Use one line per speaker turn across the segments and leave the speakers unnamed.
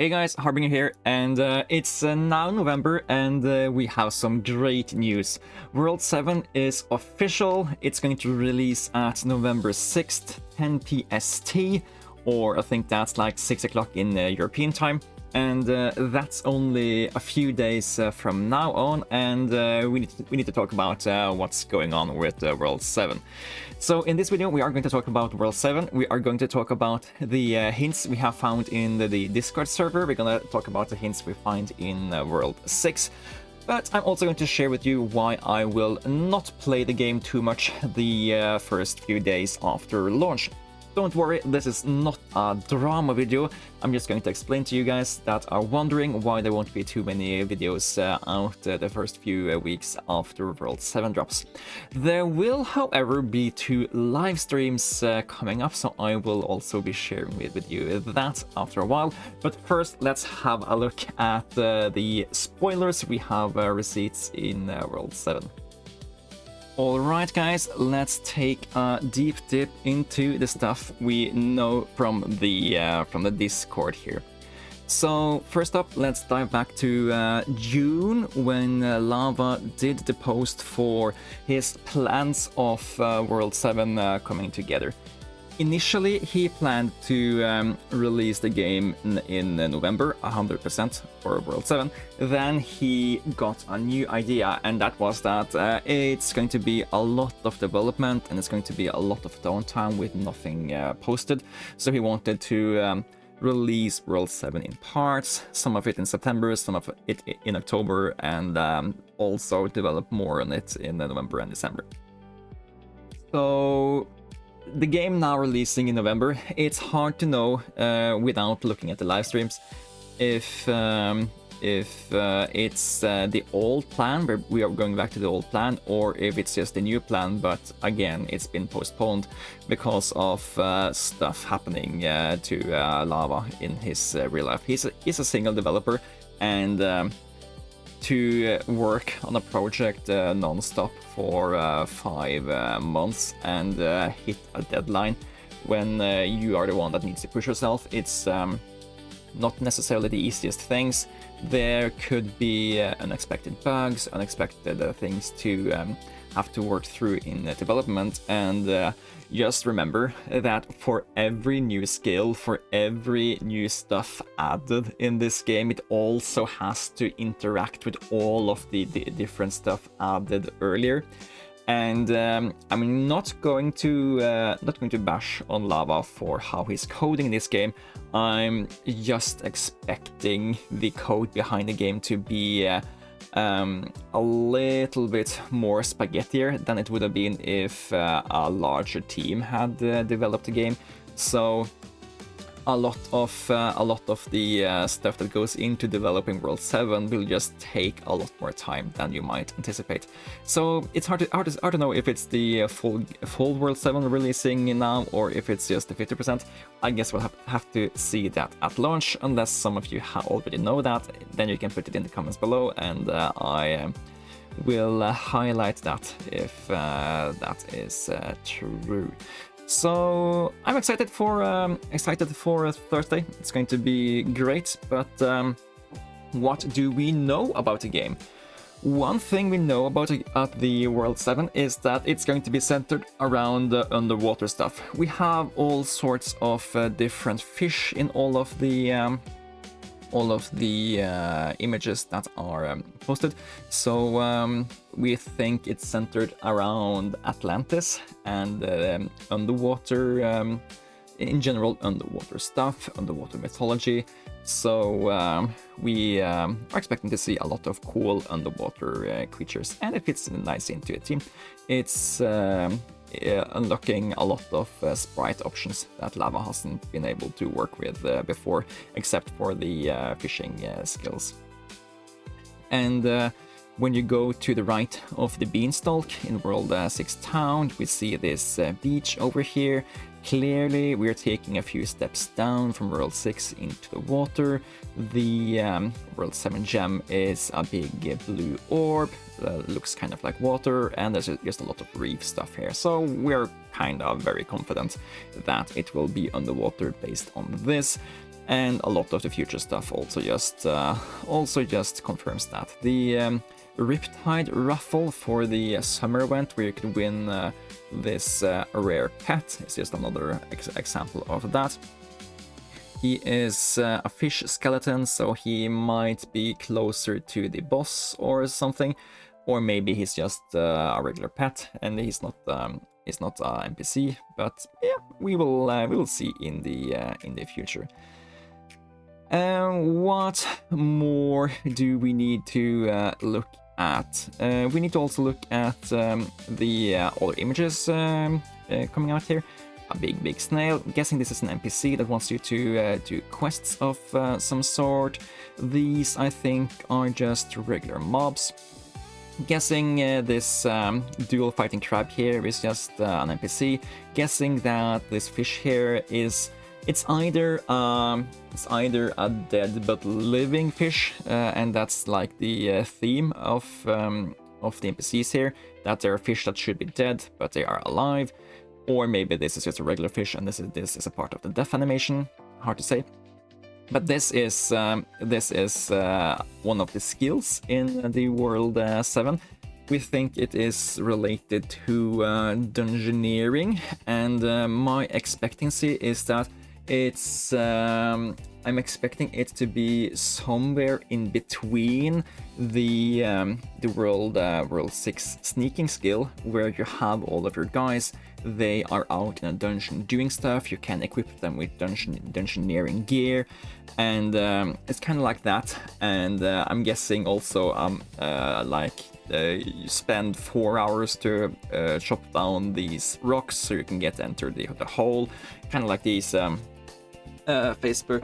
Hey guys, Harbinger here, and it's now November, and we have some great news. World 7 is official. It's going to release at November 6th, 10 PST, or I think that's like 6 o'clock in European time. And that's only a few days from now on, and we need to talk about what's going on with World 7. So in this video we are going to talk about World 7, we are going to talk about the hints we have found in the Discord server, we're going to talk about the hints we find in World 6, but I'm also going to share with you why I will not play the game too much the first few days after launch. Don't worry, this is not a drama video. I'm just going to explain to you guys that are wondering why there won't be too many videos out the first few weeks after World 7 drops. There will, however, be 2 live streams coming up, so I will also be sharing with you that after a while. But first, let's have a look at the spoilers we have receipts in World 7. Alright guys, let's take a deep dip into the stuff we know from the Discord here. So first up, let's dive back to June, when Lava did the post for his plans of World 7 coming together. Initially, he planned to release the game in November, 100% for World 7. Then he got a new idea, and that was that it's going to be a lot of development and it's going to be a lot of downtime with nothing posted. So he wanted to release World 7 in parts, some of it in September, some of it in October, and also develop more on it in November and December. So the game now releasing in November, it's hard to know without looking at the live streams if it's the old plan, where we are going back to the old plan, or if it's just the new plan, but again it's been postponed because of stuff happening to Lava in his real life. He's a single developer, and to work on a project non-stop for 5 months and hit a deadline when you are the one that needs to push yourself, it's not necessarily the easiest things. There could be unexpected bugs, unexpected things to have to work through in development, and just remember that for every new skill, for every new stuff added in this game, it also has to interact with all of the different stuff added earlier. And I'm not going to bash on Lava for how he's coding this game. I'm just expecting the code behind the game to be a little bit more spaghettier than it would have been if a larger team had developed the game. So a lot of the stuff that goes into developing World 7 will just take a lot more time than you might anticipate. So it's hard to know if it's the full World 7 releasing now, or if it's just the 50%. I guess we'll have to see that at launch, unless some of you already know that. Then you can put it in the comments below, and I will highlight that if that is true. So I'm excited for Thursday. It's going to be great, but what do we know about the game? One thing we know about the World 7 is that it's going to be centered around underwater stuff. We have all sorts of different fish in all of the images that are posted. So we think it's centered around Atlantis and underwater, in general, underwater stuff, underwater mythology. So we are expecting to see a lot of cool underwater creatures, and it fits nice into a team. It's unlocking a lot of sprite options that Lava hasn't been able to work with before, except for the fishing skills. And when you go to the right of the beanstalk in World 6 Town, we see this beach over here. Clearly, we're taking a few steps down from World 6 into the water. The World 7 gem is a big blue orb, looks kind of like water, and there's just a lot of reef stuff here. So we're kind of very confident that it will be underwater based on this. and a lot of the future stuff also just confirms that. The Riptide raffle for the summer event, where you can win this rare pet, is just another example of that. He is a fish skeleton, so he might be closer to the boss or something, or maybe he's just a regular pet and he's not an NPC. But yeah, we will see in the future. What more do we need to look at? We need to also look at the other images coming out here. A big snail. I'm guessing this is an NPC that wants you to do quests of some sort. These, I think, are just regular mobs. Guessing this dual fighting crab here is just an NPC. Guessing that this fish here is it's either a dead but living fish, and that's like the theme of the NPCs here, that there are fish that should be dead but they are alive. Or maybe this is just a regular fish and this is a part of the death animation. Hard to say. But this is one of the skills in the World 7. We think it is related to dungeoneering, and my expectancy is that it's I'm expecting it to be somewhere in between the World 6 sneaking skill, where you have all of your guys. They are out in a dungeon doing stuff. You can equip them with dungeoneering gear, and it's kind of like that. And I'm guessing also you spend 4 hours to chop down these rocks so you can enter the hole, kind of like these Facebook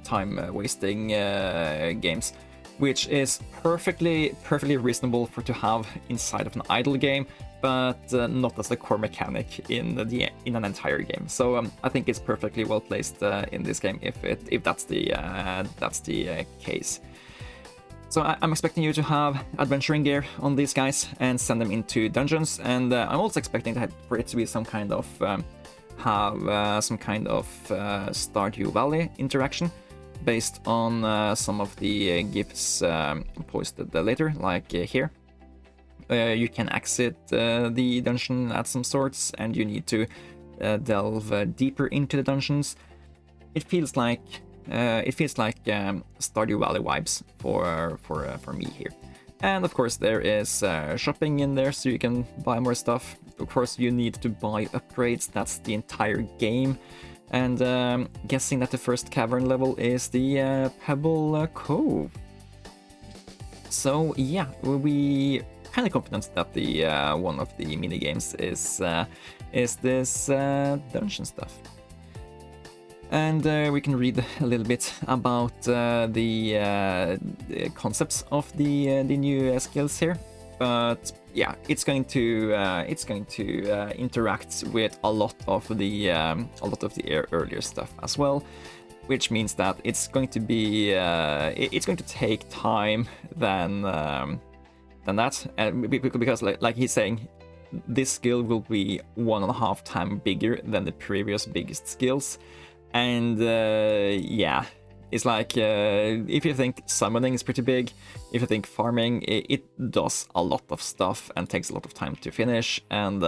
time wasting games, which is perfectly reasonable to have inside of an idle game, but not as a core mechanic in an entire game. So I think it's perfectly well placed in this game if that's the case. So I'm expecting you to have adventuring gear on these guys and send them into dungeons, and I'm also expecting for it to be some kind of Stardew Valley interaction based on some of the GIFs posted later, like here. You can exit the dungeon at some sorts, and you need to delve deeper into the dungeons. It feels like Stardew Valley vibes for me here. And of course there is shopping in there, so you can buy more stuff. Of course you need to buy upgrades, that's the entire game. And guessing that the first cavern level is the Pebble Cove. So yeah, we kind of confident that the one of the mini games is this dungeon stuff. And we can read a little bit about the concepts of the new skills here. But yeah, it's going to interact with a lot of the earlier stuff as well, which means that it's going to be it's going to take time than that, because like he's saying, this skill will be 1.5 times bigger than the previous biggest skills. And yeah, it's like if you think summoning is pretty big, if you think farming, it does a lot of stuff and takes a lot of time to finish. And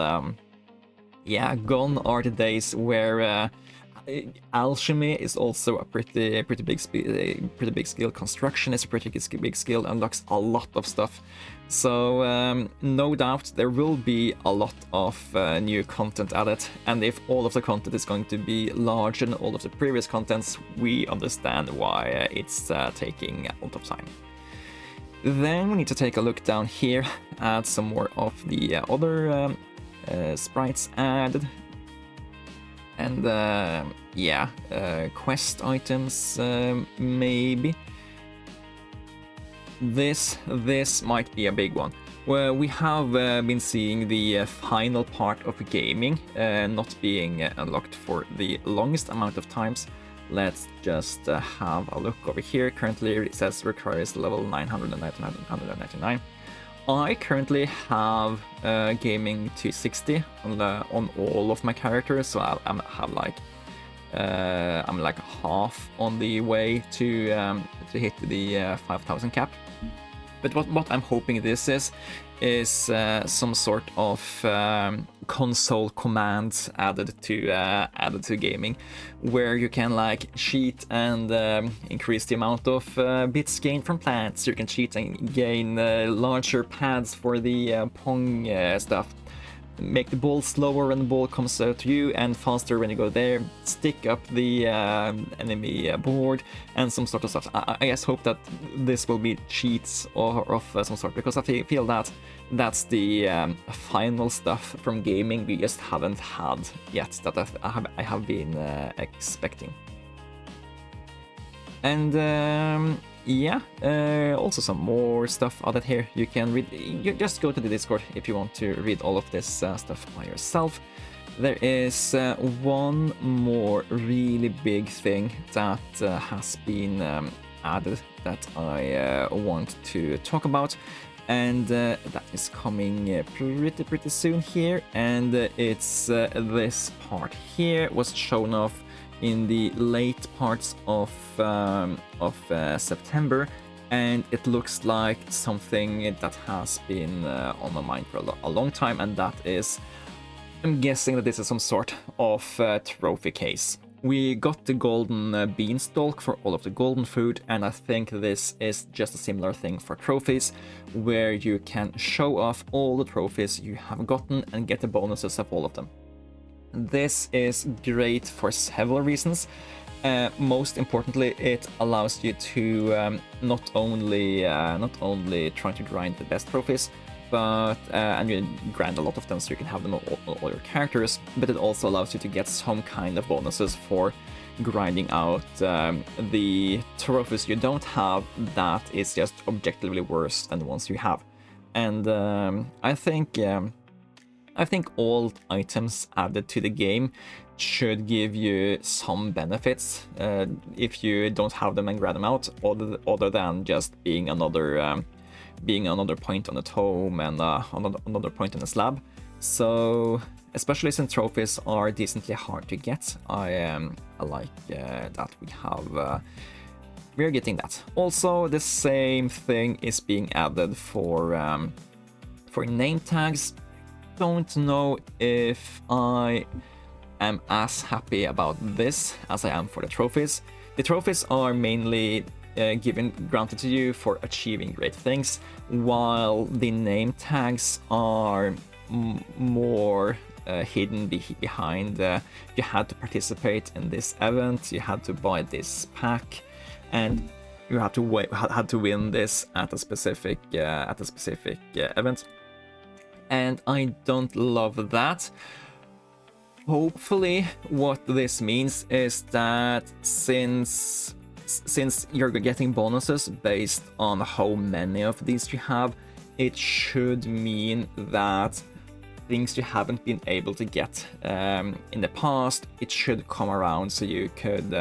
yeah, gone are the days where alchemy is also a pretty big skill. Construction is a pretty big skill, unlocks a lot of stuff. So no doubt there will be a lot of new content added, and if all of the content is going to be larger than all of the previous contents, we understand why it's taking a lot of time. Then we need to take a look down here at some more of the other sprites added. And yeah, quest items, maybe. This might be a big one. Well, we have been seeing the final part of gaming not being unlocked for the longest amount of times. Let's just have a look over here. Currently it says requires level 999. I currently have gaming to 60 on all of my characters, so I'll have like I'm like half on the way to hit the 5,000 cap. But what I'm hoping this is some sort of console commands added to gaming, where you can like cheat and increase the amount of bits gained from plants. You can cheat and gain larger pads for the Pong stuff. Make the ball slower when the ball comes to you and faster when you go there. Stick up the enemy board and some sort of stuff. I just hope that this will be cheats or of some sort, because I feel that that's the final stuff from gaming we just haven't had yet, that I have been expecting. And yeah, also some more stuff added here. You can read, you just go to the Discord if you want to read all of this stuff by yourself. There is one more really big thing that has been added that I want to talk about, and that is coming pretty soon here, and it's this part here. Was shown off in the late parts of September, and it looks like something that has been on my mind for a long time, and that is, I'm guessing that this is some sort of trophy case. We got the golden beanstalk for all of the golden food, and I think this is just a similar thing for trophies, where you can show off all the trophies you have gotten and get the bonuses of all of them. This is great for several reasons. Most importantly, it allows you to not only try to grind the best trophies, but and you grind a lot of them so you can have them on all your characters, but it also allows you to get some kind of bonuses for grinding out the trophies you don't have that is just objectively worse than the ones you have. And I think all items added to the game should give you some benefits if you don't have them and grab them out, other than just being another point on the tome and another point on the slab. So especially since trophies are decently hard to get, I like that we're getting that. Also, the same thing is being added for name tags. Don't know if I am as happy about this as I am for the trophies. The trophies are mainly granted to you for achieving great things, while the name tags are more hidden behind you had to participate in this event, you had to buy this pack, and you had to win this at a specific event. And I don't love that. Hopefully what this means is that since you're getting bonuses based on how many of these you have, it should mean that things you haven't been able to get in the past, it should come around so you could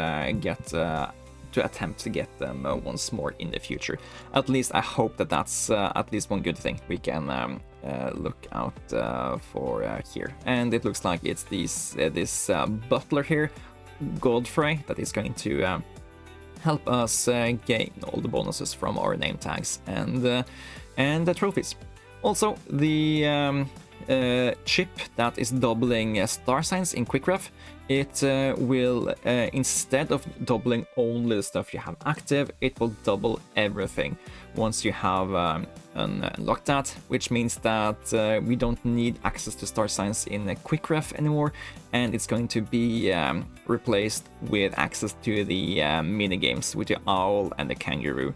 attempt to get them once more in the future. At least I hope that that's at least one good thing we can look out for here. And it looks like it's this butler here, Godfrey, that is going to help us gain all the bonuses from our name tags and the trophies. Also, the chip that is doubling star signs in Quick Ref, it will instead of doubling only the stuff you have active, it will double everything once you have unlocked that, which means that we don't need access to star signs in Quick Ref anymore, and it's going to be replaced with access to the mini games with the owl and the kangaroo.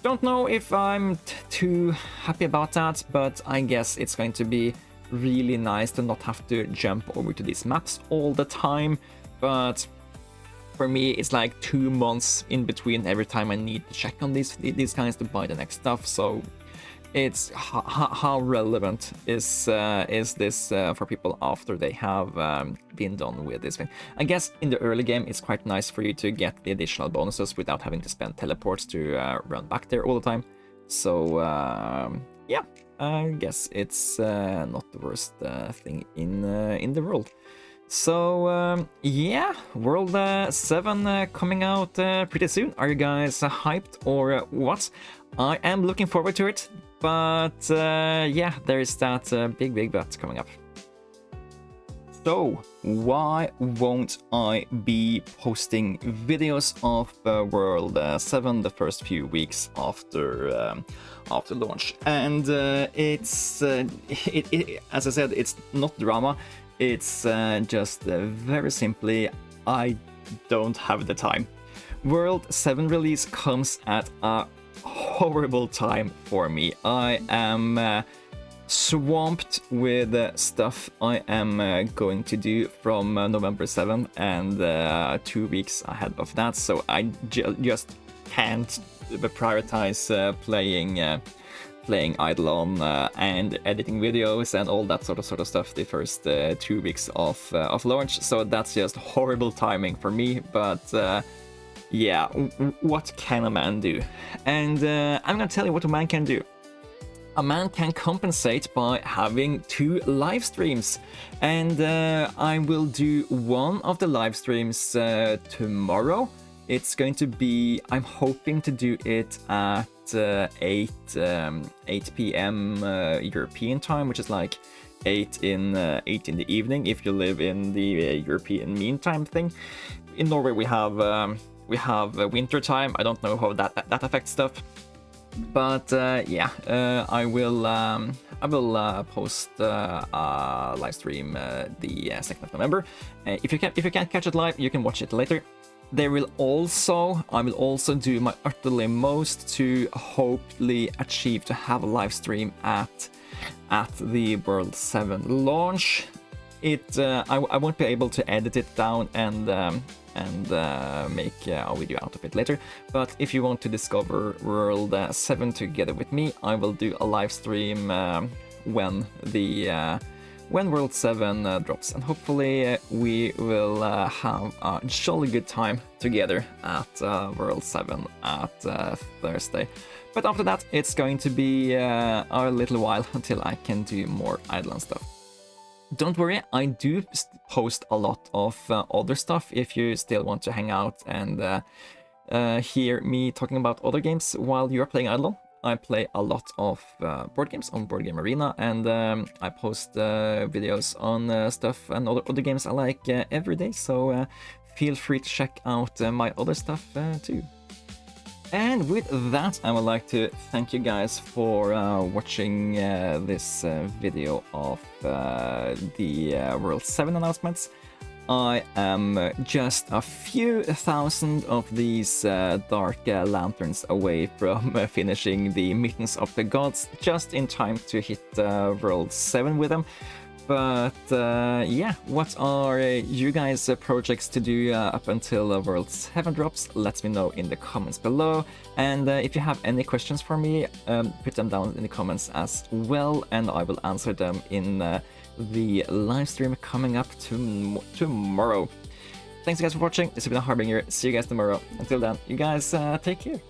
Don't know if I'm too happy about that, but I guess it's going to be really nice to not have to jump over to these maps all the time. But for me, it's like 2 months in between every time I need to check on these guys to buy the next stuff. So it's how relevant is this for people after they have been done with this thing? I guess in the early game it's quite nice for you to get the additional bonuses without having to spend teleports to run back there all the time. So yeah, I guess it's not the worst thing in the world. So yeah, World 7 coming out pretty soon. Are you guys hyped or what? I am looking forward to it, but yeah, there is that big but coming up. So why won't I be posting videos of World 7 the first few weeks after launch? And it's as I said, it's not drama. It's just very simply I don't have the time. World 7 release comes at a horrible time for me. I am swamped with stuff I am going to do from November 7th and 2 weeks ahead of that, so I just can't prioritize playing IdleOn and editing videos and all that sort of stuff the first 2 weeks of launch. So that's just horrible timing for me, but yeah, what can a man do? And I'm gonna tell you what a man can do. A man can compensate by having 2 live streams, and I will do one of the live streams tomorrow. It's going to be, I'm hoping to do it at 8 p.m. European time, which is like 8 in the evening if you live in the European mean time thing. In Norway we have winter time. I don't know how that affects stuff. But yeah, I will post a live stream the 2nd of November. If you can't catch it live, you can watch it later. I will also do my utterly most to hopefully achieve to have a live stream at the World 7 launch. I won't be able to edit it down and make a video out of it later, but if you want to discover World 7 together with me, I will do a live stream when World 7 drops, and hopefully we will have a jolly good time together at World 7 at Thursday. But after that, it's going to be a little while until I can do more IdleOn stuff. Don't worry, I do post a lot of other stuff if you still want to hang out and hear me talking about other games while you're playing IdleOn. I play a lot of board games on Board Game Arena, and I post videos on stuff and other games I like every day, so feel free to check out my other stuff too. And with that, I would like to thank you guys for watching this video of the World 7 announcements. I am just a few thousand of these dark lanterns away from finishing the Mittens of the Gods, just in time to hit World 7 with them. But yeah, what are you guys' projects to do up until World 7 drops? Let me know in the comments below. And if you have any questions for me, put them down in the comments as well, and I will answer them in the live stream coming up tomorrow. Thanks guys for watching. This has been Harbinger. See you guys tomorrow. Until then, you guys take care.